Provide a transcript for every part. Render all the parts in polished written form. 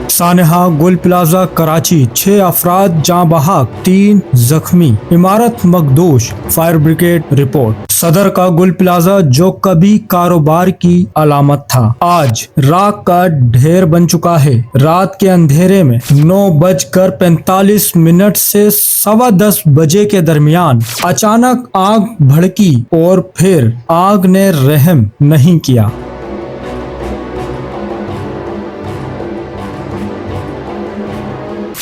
सानेहा गुल प्लाजा कराची 6 अफराद जाँ बहक 3 जख्मी, इमारत मकदूश, फायर ब्रिगेड रिपोर्ट। सदर का गुल प्लाजा जो कभी कारोबार की अलामत था आज राख का ढेर बन चुका है। रात के अंधेरे में 9:45 से 10:15 बजे के दरमियान अचानक आग भड़की और फिर आग ने रहम नहीं किया।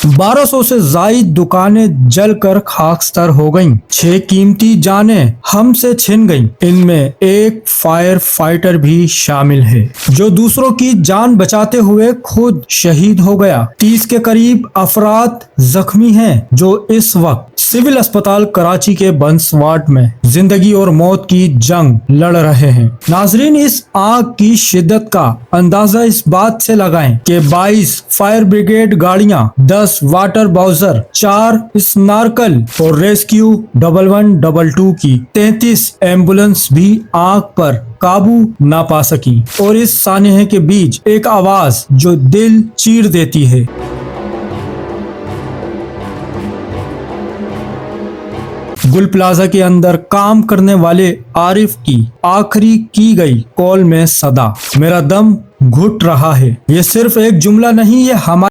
1200 से जायद दुकानें जलकर खाकस्तर हो गईं। 6 कीमती जानें हमसे छिन गईं। इनमें एक फायर फाइटर भी शामिल है जो दूसरों की जान बचाते हुए खुद शहीद हो गया। 30 के करीब अफराद जख्मी हैं जो इस वक्त सिविल अस्पताल कराची के बंस वार्ड में जिंदगी और मौत की जंग लड़ रहे हैं। नाजरीन, इस आग की शिद्दत का अंदाजा इस बात से लगाएं कि 22 फायर ब्रिगेड गाड़ियां, 10 वाटर बाउजर, 4 स्नार्कल और रेस्क्यू 1122 की 33 एम्बुलेंस भी आग पर काबू ना पा सकी। और इस सानहे के बीच एक आवाज जो दिल चीर देती है। गुल प्लाजा के अंदर काम करने वाले आरिफ की आखिरी की गई कॉल में सदा, मेरा दम घुट रहा है। ये सिर्फ एक जुमला नहीं, ये हमारे